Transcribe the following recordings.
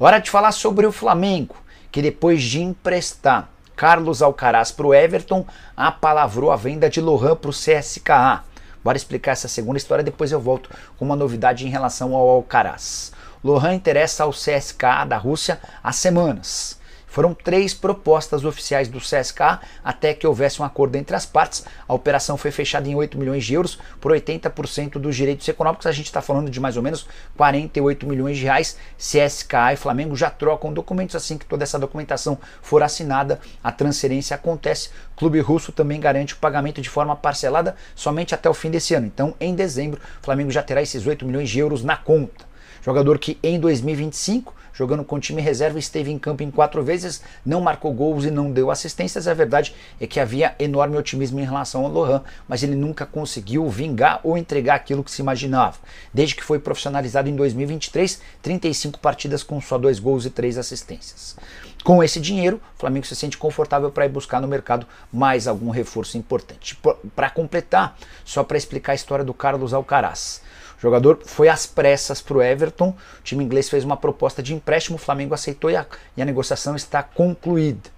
Hora de falar sobre o Flamengo, que depois de emprestar Carlos Alcaraz para o Everton, apalavrou a venda de Lohan para o CSKA. Bora explicar essa segunda história, depois eu volto com uma novidade em relação ao Alcaraz. Lohan interessa ao CSKA da Rússia há semanas. Foram 3 propostas oficiais do CSKA até que houvesse um acordo entre as partes. A operação foi fechada em 8 milhões de euros por 80% dos direitos econômicos. A gente está falando de mais ou menos 48 milhões de reais. CSKA e Flamengo já trocam documentos. Assim que toda essa documentação for assinada, a transferência acontece. O clube russo também garante o pagamento de forma parcelada somente até o fim desse ano. Então, em dezembro, o Flamengo já terá esses 8 milhões de euros na conta. Jogador que em 2025, jogando com time reserva, esteve em campo em 4 vezes, não marcou gols e não deu assistências. A verdade é que havia enorme otimismo em relação ao Lohan, mas ele nunca conseguiu vingar ou entregar aquilo que se imaginava. Desde que foi profissionalizado em 2023, 35 partidas com só 2 gols e 3 assistências. Com esse dinheiro, o Flamengo se sente confortável para ir buscar no mercado mais algum reforço importante. Para completar, só para explicar a história do Carlos Alcaraz. O jogador foi às pressas para o Everton, o time inglês fez uma proposta de empréstimo, o Flamengo aceitou e a negociação está concluída.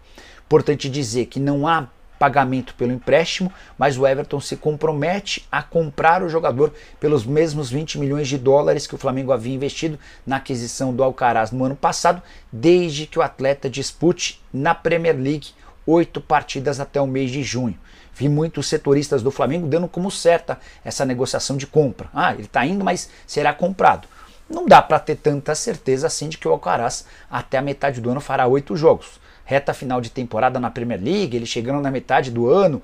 Importante dizer que não há pagamento pelo empréstimo, mas o Everton se compromete a comprar o jogador pelos mesmos 20 milhões de dólares que o Flamengo havia investido na aquisição do Alcaraz no ano passado, desde que o atleta dispute na Premier League 8 partidas até o mês de junho. Vi muitos setoristas do Flamengo dando como certa essa negociação de compra. Ele está indo, mas será comprado. Não dá para ter tanta certeza assim de que o Alcaraz até a metade do ano fará 8 jogos. Reta final de temporada na Premier League, ele chegando na metade do ano,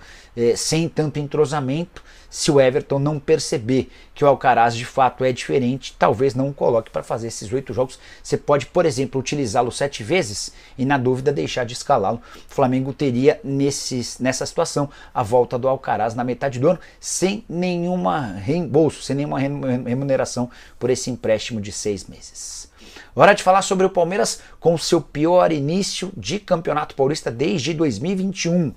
sem tanto entrosamento. Se o Everton não perceber que o Alcaraz de fato é diferente, talvez não o coloque para fazer esses 8 jogos. Você pode, por exemplo, utilizá-lo 7 vezes e na dúvida deixar de escalá-lo. O Flamengo teria nessa situação a volta do Alcaraz na metade do ano sem nenhuma reembolso, sem nenhuma remuneração por esse empréstimo de 6 meses. Hora de falar sobre o Palmeiras com seu pior início de Campeonato Paulista desde 2021.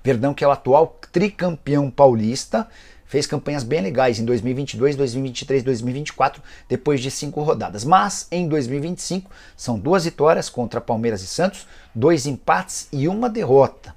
Verdão, que é o atual tricampeão paulista, fez campanhas bem legais em 2022, 2023, 2024, depois de 5 rodadas. Mas em 2025 são 2 vitórias contra Palmeiras e Santos, 2 empates e 1 derrota.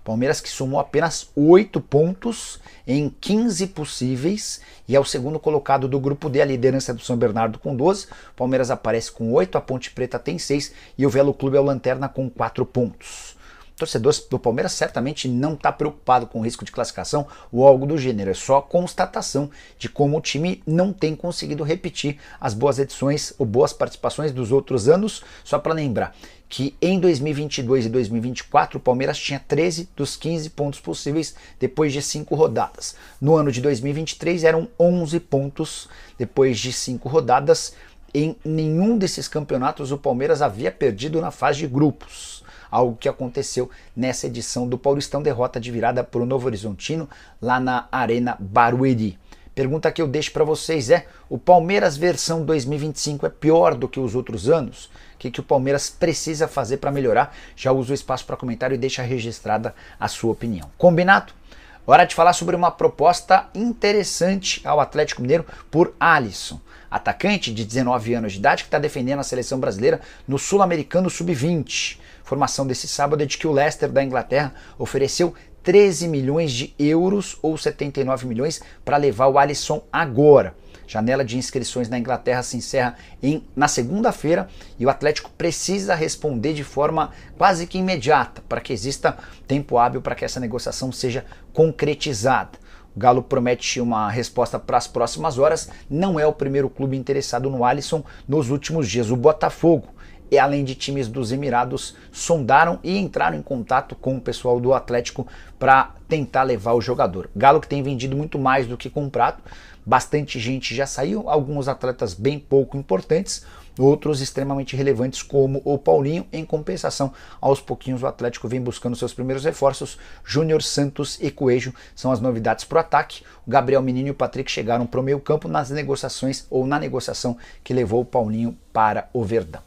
Palmeiras que somou apenas 8 pontos em 15 possíveis e é o segundo colocado do grupo D, a liderança do São Bernardo com 12. Palmeiras aparece com 8, a Ponte Preta tem 6 e o Velo Clube é o lanterna com 4 pontos. O torcedor do Palmeiras certamente não está preocupado com o risco de classificação ou algo do gênero, é só constatação de como o time não tem conseguido repetir as boas edições ou boas participações dos outros anos. Só para lembrar que em 2022 e 2024 o Palmeiras tinha 13 dos 15 pontos possíveis depois de 5 rodadas. No ano de 2023 eram 11 pontos depois de 5 rodadas. Em nenhum desses campeonatos o Palmeiras havia perdido na fase de grupos. Algo que aconteceu nessa edição do Paulistão, derrota de virada para o Novo Horizontino lá na Arena Barueri. Pergunta que eu deixo para vocês é: o Palmeiras versão 2025 é pior do que os outros anos? O que o Palmeiras precisa fazer para melhorar? Já uso o espaço para comentário e deixa registrada a sua opinião. Combinado? Hora de falar sobre uma proposta interessante ao Atlético Mineiro por Alisson, atacante de 19 anos de idade que está defendendo a seleção brasileira no Sul-Americano Sub-20. Informação desse sábado é de que o Leicester da Inglaterra ofereceu 13 milhões de euros ou 79 milhões para levar o Alisson agora. Janela de inscrições na Inglaterra se encerra na segunda-feira e o Atlético precisa responder de forma quase que imediata para que exista tempo hábil para que essa negociação seja concretizada. O Galo promete uma resposta para as próximas horas. Não é o primeiro clube interessado no Alisson nos últimos dias. O Botafogo, e além de times dos Emirados, sondaram e entraram em contato com o pessoal do Atlético para tentar levar o jogador. Galo que tem vendido muito mais do que comprado, bastante gente já saiu, alguns atletas bem pouco importantes, outros extremamente relevantes como o Paulinho. Em compensação, aos pouquinhos o Atlético vem buscando seus primeiros reforços. Júnior, Santos e Coelho são as novidades para o ataque. O Gabriel Menino e o Patrick chegaram para o meio campo nas negociações ou na negociação que levou o Paulinho para o Verdão.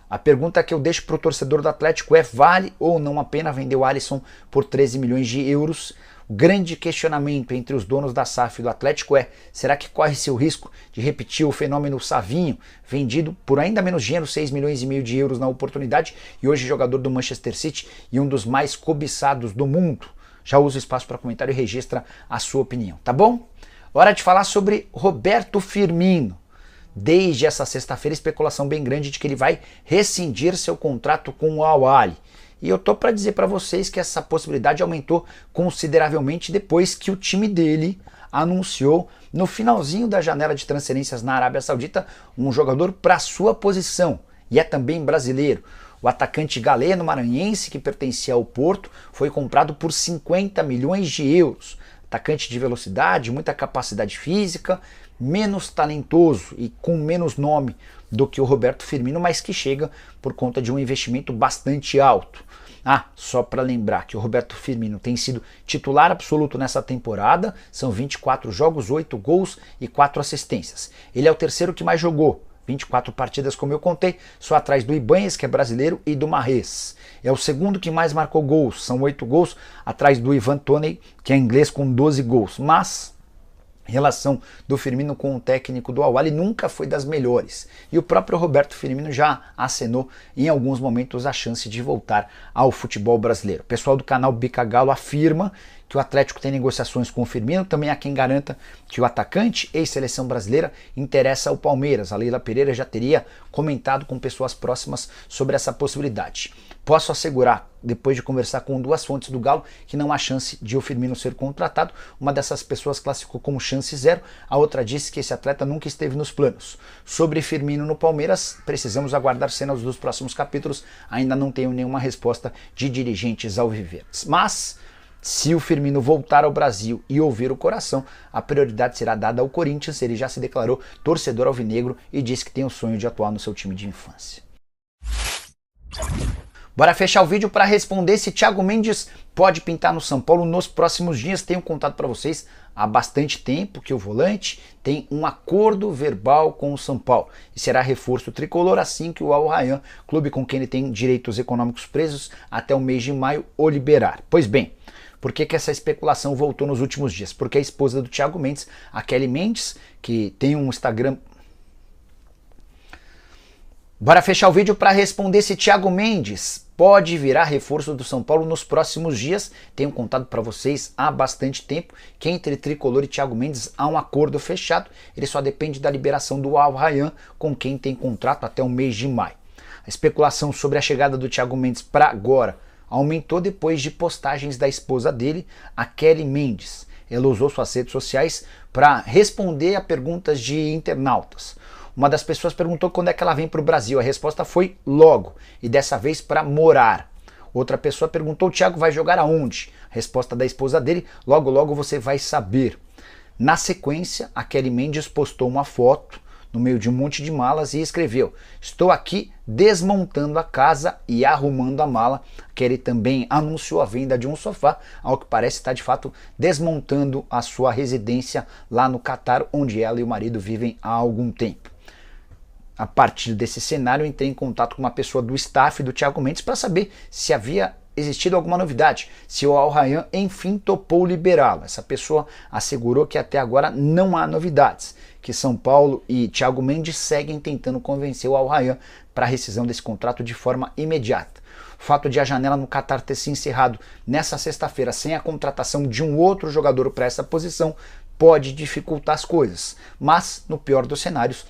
A pergunta que eu deixo para o torcedor do Atlético é: vale ou não a pena vender o Alisson por 13 milhões de euros? grande questionamento entre os donos da SAF e do Atlético é: será que corre-se o risco de repetir o fenômeno Savinho, vendido por ainda menos dinheiro, 6 milhões e meio de euros na oportunidade, e hoje jogador do Manchester City e um dos mais cobiçados do mundo? Já usa o espaço para comentário e registra a sua opinião, tá bom? Hora de falar sobre Roberto Firmino. Desde essa sexta-feira, especulação bem grande de que ele vai rescindir seu contrato com o Al Ahly. E eu tô para dizer para vocês que essa possibilidade aumentou consideravelmente depois que o time dele anunciou no finalzinho da janela de transferências na Arábia Saudita um jogador para sua posição, e é também brasileiro. O atacante galeno maranhense, que pertencia ao Porto, foi comprado por 50 milhões de euros. Atacante de velocidade, muita capacidade física, menos talentoso e com menos nome do que o Roberto Firmino, mas que chega por conta de um investimento bastante alto. Só para lembrar que o Roberto Firmino tem sido titular absoluto nessa temporada, são 24 jogos, 8 gols e 4 assistências. Ele é o terceiro que mais jogou, 24 partidas como eu contei, só atrás do Ibanez, que é brasileiro, e do Mahrez. É o segundo que mais marcou gols, são 8 gols, atrás do Ivan Toney, que é inglês, com 12 gols. Mas a relação do Firmino com o técnico do Al Ahly nunca foi das melhores. E o próprio Roberto Firmino já acenou em alguns momentos a chance de voltar ao futebol brasileiro. O pessoal do canal Bica Galo afirma que o Atlético tem negociações com o Firmino. Também há quem garanta que o atacante, ex-seleção brasileira, interessa ao Palmeiras. A Leila Pereira já teria comentado com pessoas próximas sobre essa possibilidade. Posso assegurar, depois de conversar com 2 fontes do Galo, que não há chance de o Firmino ser contratado. Uma dessas pessoas classificou como chance 0, a outra disse que esse atleta nunca esteve nos planos. Sobre Firmino no Palmeiras, precisamos aguardar cenas dos próximos capítulos. Ainda não tenho nenhuma resposta de dirigentes alviverdes. Mas se o Firmino voltar ao Brasil e ouvir o coração, a prioridade será dada ao Corinthians. Ele já se declarou torcedor alvinegro e disse que tem o sonho de atuar no seu time de infância. Bora fechar o vídeo para responder se Thiago Mendes pode pintar no São Paulo nos próximos dias. Tenho contado para vocês há bastante tempo que o volante tem um acordo verbal com o São Paulo e será reforço tricolor assim que o Al Rayyan, clube com quem ele tem direitos econômicos presos até o mês de maio, o liberar. Pois bem, por que essa especulação voltou nos últimos dias? Porque a esposa do Thiago Mendes, a Kelly Mendes, que tem um Instagram... Bora fechar o vídeo para responder se Thiago Mendes pode virar reforço do São Paulo nos próximos dias. Tenho contado para vocês há bastante tempo que entre Tricolor e Thiago Mendes há um acordo fechado. Ele só depende da liberação do Al Rayyan, com quem tem contrato até o mês de maio. A especulação sobre a chegada do Thiago Mendes para agora aumentou depois de postagens da esposa dele, a Kelly Mendes. Ela usou suas redes sociais para responder a perguntas de internautas. Uma das pessoas perguntou quando é que ela vem para o Brasil. A resposta foi logo, e dessa vez para morar. Outra pessoa perguntou: o Thiago vai jogar aonde? A resposta da esposa dele: logo logo você vai saber. Na sequência, a Kelly Mendes postou uma foto no meio de um monte de malas e escreveu: estou aqui desmontando a casa e arrumando a mala. Kelly também anunciou a venda de um sofá, ao que parece está de fato desmontando a sua residência lá no Catar, onde ela e o marido vivem há algum tempo. A partir desse cenário, eu entrei em contato com uma pessoa do staff do Thiago Mendes para saber se havia existido alguma novidade, se o Al Rayyan enfim topou liberá-lo. Essa pessoa assegurou que até agora não há novidades, que São Paulo e Thiago Mendes seguem tentando convencer o Al Rayyan para a rescisão desse contrato de forma imediata. O fato de a janela no Catar ter se encerrado nessa sexta-feira sem a contratação de um outro jogador para essa posição pode dificultar as coisas, mas no pior dos cenários,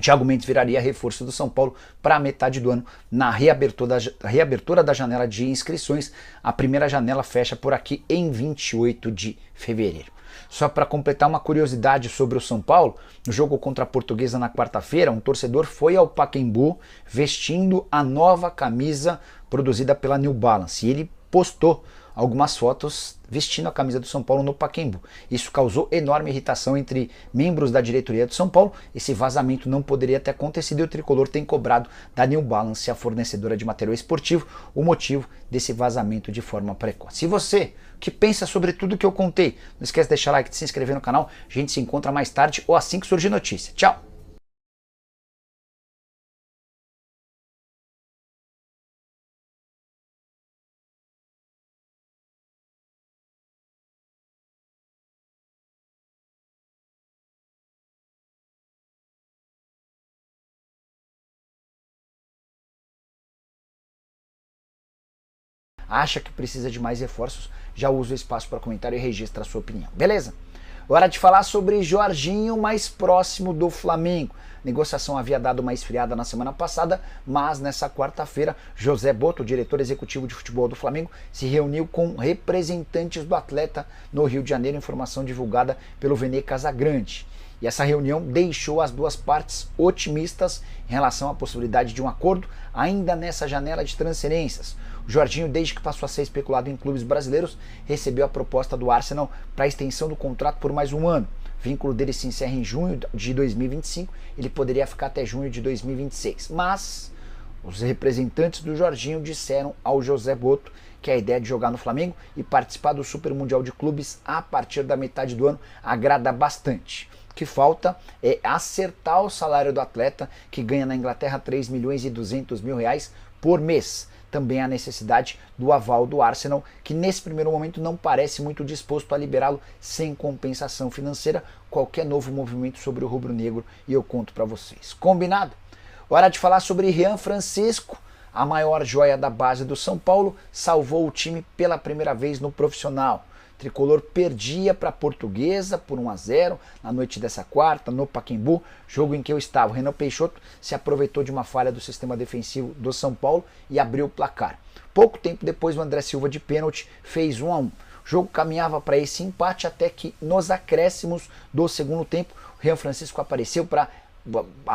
Thiago Mendes viraria reforço do São Paulo para a metade do ano, na reabertura da janela de inscrições. A primeira janela fecha por aqui em 28 de fevereiro. Só para completar uma curiosidade sobre o São Paulo, no jogo contra a Portuguesa na quarta-feira, um torcedor foi ao Pacaembu vestindo a nova camisa produzida pela New Balance, e ele postou algumas fotos vestindo a camisa do São Paulo no Pacaembu. Isso causou enorme irritação entre membros da diretoria do São Paulo. Esse vazamento não poderia ter acontecido e o tricolor tem cobrado da New Balance, a fornecedora de material esportivo, o motivo desse vazamento de forma precoce. E você, o que pensa sobre tudo que eu contei? Não esquece de deixar like, de se inscrever no canal. A gente se encontra mais tarde ou assim que surgir notícia. Tchau! acha que precisa de mais reforços, já usa o espaço para comentário e registra a sua opinião. Beleza? Hora de falar sobre Jorginho, mais próximo do Flamengo. A negociação havia dado uma esfriada na semana passada, mas nessa quarta-feira, José Botto, diretor executivo de futebol do Flamengo, se reuniu com representantes do atleta no Rio de Janeiro, informação divulgada pelo Vene Casagrande. E essa reunião deixou as duas partes otimistas em relação à possibilidade de um acordo ainda nessa janela de transferências. O Jorginho, desde que passou a ser especulado em clubes brasileiros, recebeu a proposta do Arsenal para a extensão do contrato por mais um ano. O vínculo dele se encerra em junho de 2025, ele poderia ficar até junho de 2026. Mas os representantes do Jorginho disseram ao José Botto que a ideia de jogar no Flamengo e participar do Super Mundial de Clubes a partir da metade do ano agrada bastante. O que falta é acertar o salário do atleta, que ganha na Inglaterra 3 milhões e 200 mil reais por mês. Também a necessidade do aval do Arsenal, que nesse primeiro momento não parece muito disposto a liberá-lo sem compensação financeira. Qualquer novo movimento sobre o rubro-negro e eu conto para vocês. Combinado? Hora de falar sobre Ryan Francisco. A maior joia da base do São Paulo salvou o time pela primeira vez no profissional. O tricolor perdia para a Portuguesa por 1-0 na noite dessa quarta, no Pacaembu, jogo em que eu estava. O Renan Peixoto se aproveitou de uma falha do sistema defensivo do São Paulo e abriu o placar. Pouco tempo depois, o André Silva de pênalti fez 1-1. O jogo caminhava para esse empate até que, nos acréscimos do segundo tempo, o Ryan Francisco apareceu para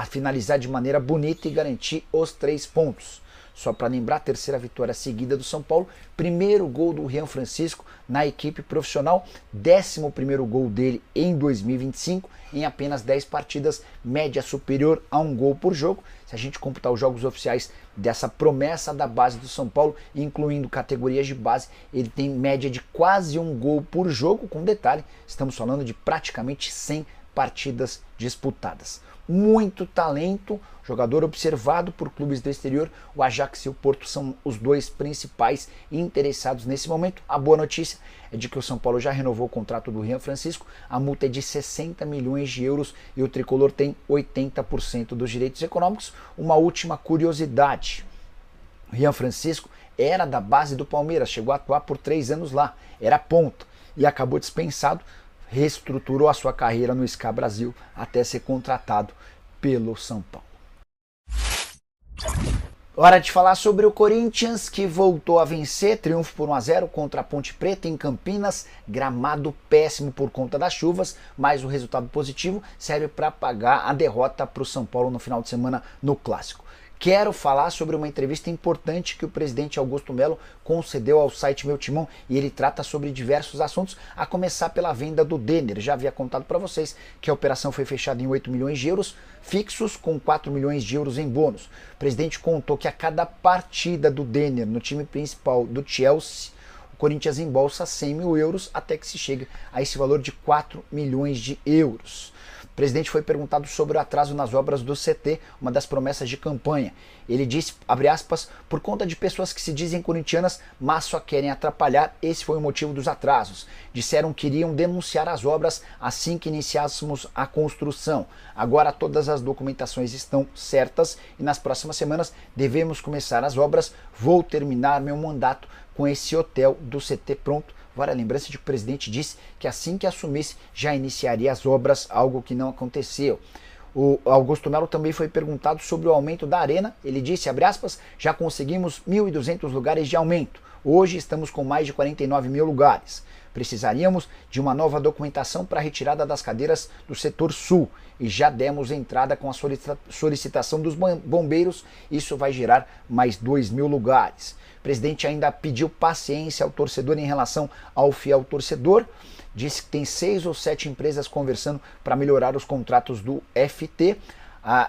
finalizar de maneira bonita e garantir os 3 pontos. Só para lembrar, a terceira vitória seguida do São Paulo, primeiro gol do Ryan Francisco na equipe profissional, 11º gol dele em 2025, em apenas 10 partidas, média superior a 1 gol por jogo. Se a gente computar os jogos oficiais dessa promessa da base do São Paulo, incluindo categorias de base, ele tem média de quase 1 gol por jogo, com detalhe, estamos falando de praticamente 100 partidas disputadas. Muito talento, jogador observado por clubes do exterior. O Ajax e o Porto são os dois principais interessados nesse momento. A boa notícia é de que o São Paulo já renovou o contrato do Ryan Francisco. A multa é de 60 milhões de euros e o tricolor tem 80% dos direitos econômicos. Uma última curiosidade: o Ryan Francisco era da base do Palmeiras, chegou a atuar por 3 anos lá, era ponta e acabou dispensado. Reestruturou a sua carreira no SCA Brasil até ser contratado pelo São Paulo. Hora de falar sobre o Corinthians, que voltou a vencer, triunfo por 1-0 contra a Ponte Preta em Campinas, gramado péssimo por conta das chuvas, mas o resultado positivo serve para pagar a derrota para o São Paulo no final de semana no Clássico. Quero falar sobre uma entrevista importante que o presidente Augusto Melo concedeu ao site Meu Timão, e ele trata sobre diversos assuntos, a começar pela venda do Denner. Já havia contado para vocês que a operação foi fechada em 8 milhões de euros fixos, com 4 milhões de euros em bônus. O presidente contou que a cada partida do Denner no time principal do Chelsea, o Corinthians embolsa 100 mil euros até que se chegue a esse valor de 4 milhões de euros. O presidente foi perguntado sobre o atraso nas obras do CT, uma das promessas de campanha. Ele disse, abre aspas, por conta de pessoas que se dizem corintianas, mas só querem atrapalhar, esse foi o motivo dos atrasos. Disseram que iriam denunciar as obras assim que iniciássemos a construção. Agora todas as documentações estão certas e nas próximas semanas devemos começar as obras. Vou terminar meu mandato com esse hotel do CT pronto. Vale a lembrança de que o presidente disse que assim que assumisse já iniciaria as obras, algo que não aconteceu. O Augusto Melo também foi perguntado sobre o aumento da arena. Ele disse, abre aspas, já conseguimos 1.200 lugares de aumento. Hoje estamos com mais de 49 mil lugares. Precisaríamos de uma nova documentação para a retirada das cadeiras do setor sul e já demos entrada com a solicitação dos bombeiros. Isso vai gerar mais 2 mil lugares. O presidente ainda pediu paciência ao torcedor em relação ao fiel torcedor. Disse que tem 6 ou 7 empresas conversando para melhorar os contratos do FT.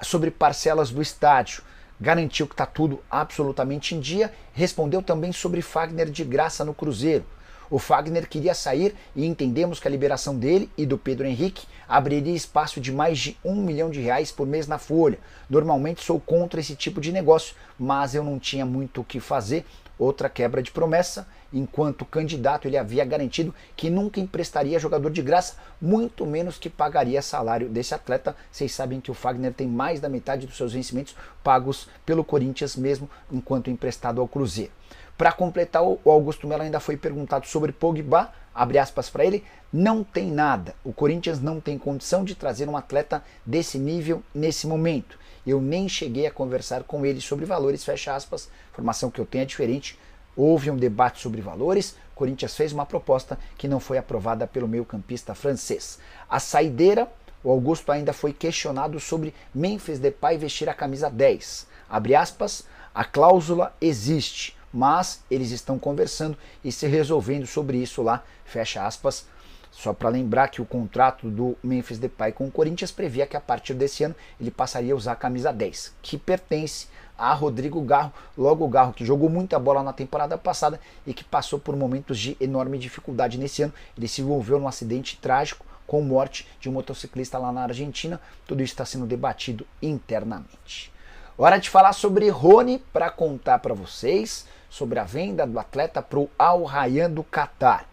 Sobre parcelas do estádio, garantiu que está tudo absolutamente em dia. Respondeu também sobre Fagner de graça no Cruzeiro. O Fagner queria sair e entendemos que a liberação dele e do Pedro Henrique abriria espaço de mais de R$1 milhão por mês na folha. Normalmente sou contra esse tipo de negócio, mas eu não tinha muito o que fazer. outra quebra de promessa. Enquanto candidato, ele havia garantido que nunca emprestaria jogador de graça, muito menos que pagaria salário desse atleta. Vocês sabem que o Fagner tem mais da metade dos seus vencimentos pagos pelo Corinthians, mesmo enquanto emprestado ao Cruzeiro. Para completar, o Augusto Melo ainda foi perguntado sobre Pogba, abre aspas para ele, não tem nada. O Corinthians não tem condição de trazer um atleta desse nível nesse momento. Eu nem cheguei a conversar com ele sobre valores, fecha aspas. Informação que eu tenho é diferente. Houve um debate sobre valores, o Corinthians fez uma proposta que não foi aprovada pelo meio-campista francês. A saideira, o Augusto ainda foi questionado sobre Memphis Depay vestir a camisa 10. Abre aspas, a cláusula existe, mas eles estão conversando e se resolvendo sobre isso lá, fecha aspas. Só para lembrar que o contrato do Memphis Depay com o Corinthians previa que a partir desse ano ele passaria a usar a camisa 10, que pertence a Rodrigo Garro, logo o Garro que jogou muita bola na temporada passada e que passou por momentos de enorme dificuldade nesse ano. Ele se envolveu num acidente trágico com morte de um motociclista lá na Argentina. Tudo isso está sendo debatido internamente. Hora de falar sobre Rony para contar para vocês sobre a venda do atleta para o Al Rayyan do Catar.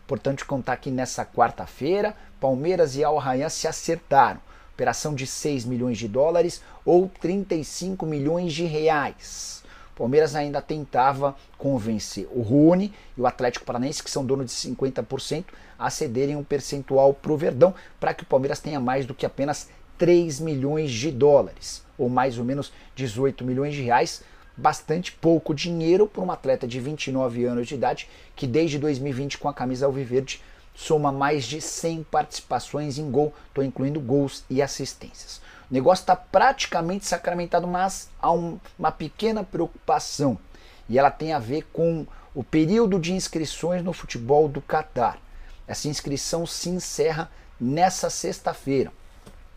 Importante contar que nessa quarta-feira, Palmeiras e Al Rayyan se acertaram. Operação de 6 milhões de dólares ou 35 milhões de reais. O Palmeiras ainda tentava convencer o Rony e o Atlético Paranaense, que são donos de 50%, a cederem um percentual para o Verdão, para que o Palmeiras tenha mais do que apenas 3 milhões de dólares, ou mais ou menos 18 milhões de reais. Bastante pouco dinheiro para um atleta de 29 anos de idade, que desde 2020 com a camisa alviverde soma mais de 100 participações em gol, estou incluindo gols e assistências. O negócio está praticamente sacramentado, mas há uma pequena preocupação, e ela tem a ver com o período de inscrições no futebol do Catar. Essa inscrição se encerra nessa sexta-feira,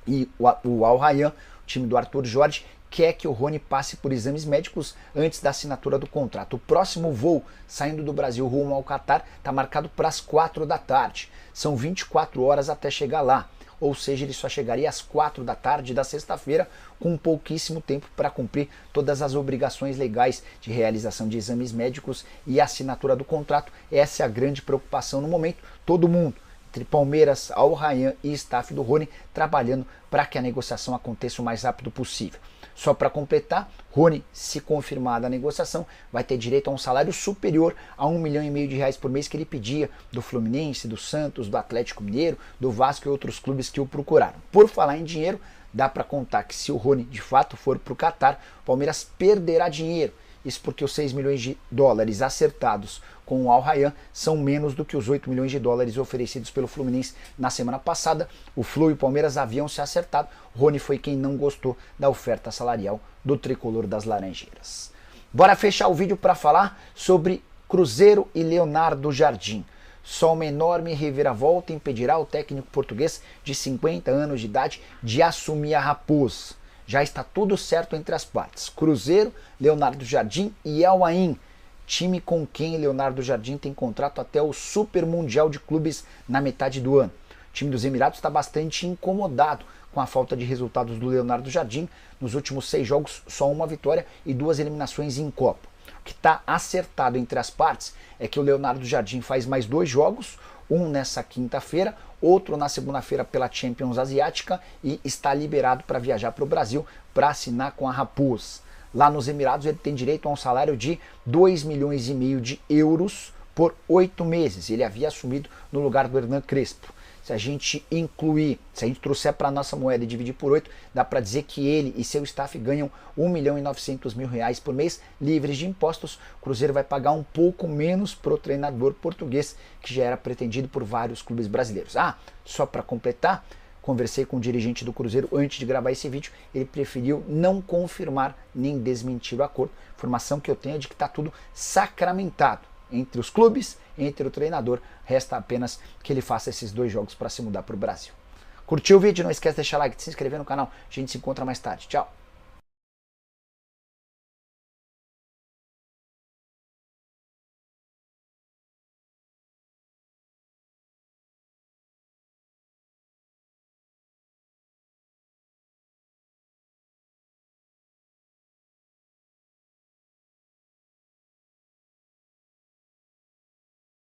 e o Al Rayyan, o time do Arthur Jorge, quer que o Rony passe por exames médicos antes da assinatura do contrato. O próximo voo saindo do Brasil rumo ao Catar está marcado para as 4 da tarde. São 24 horas até chegar lá. Ou seja, ele só chegaria às 4 da tarde da sexta-feira, com pouquíssimo tempo para cumprir todas as obrigações legais de realização de exames médicos e assinatura do contrato. Essa é a grande preocupação no momento. Todo mundo, entre Palmeiras, Al Rayyan e staff do Rony, trabalhando para que a negociação aconteça o mais rápido possível. Só para completar, Rony, se confirmada a negociação, vai ter direito a um salário superior a 1,5 milhão de reais por mês que ele pedia do Fluminense, do Santos, do Atlético Mineiro, do Vasco e outros clubes que o procuraram. Por falar em dinheiro, dá para contar que se o Rony de fato for para o Catar, o Palmeiras perderá dinheiro. Isso porque os 6 milhões de dólares acertados com o Al Rayyan são menos do que os 8 milhões de dólares oferecidos pelo Fluminense na semana passada. O Flu e o Palmeiras haviam se acertado. Rony foi quem não gostou da oferta salarial do tricolor das Laranjeiras. Bora fechar o vídeo para falar sobre Cruzeiro e Leonardo Jardim. Só uma enorme reviravolta impedirá o técnico português de 50 anos de idade de assumir a Raposa. Já está tudo certo entre as partes. Cruzeiro, Leonardo Jardim e Al Ain, time com quem Leonardo Jardim tem contrato até o Super Mundial de Clubes na metade do ano. O time dos Emirados está bastante incomodado com a falta de resultados do Leonardo Jardim. Nos últimos 6 jogos, só uma vitória e 2 eliminações em Copa. O que está acertado entre as partes é que o Leonardo Jardim faz mais 2 jogos, um nessa quinta-feira, outro na segunda-feira pela Champions Asiática, e está liberado para viajar para o Brasil para assinar com a Raposa. Lá nos Emirados ele tem direito a um salário de 2,5 milhões de euros por 8 meses. Ele havia assumido no lugar do Hernan Crespo. Se a gente incluir, se a gente trouxer para a nossa moeda e dividir por 8, dá para dizer que ele e seu staff ganham 1,9 milhão por mês, livres de impostos. O Cruzeiro vai pagar um pouco menos para o treinador português, que já era pretendido por vários clubes brasileiros. Só para completar, conversei com o dirigente do Cruzeiro antes de gravar esse vídeo, ele preferiu não confirmar nem desmentir o acordo. Informação que eu tenho é de que está tudo sacramentado entre os clubes, entre o treinador. Resta apenas que ele faça esses 2 jogos para se mudar para o Brasil. Curtiu o vídeo? Não esquece de deixar like, de se inscrever no canal. A gente se encontra mais tarde. Tchau!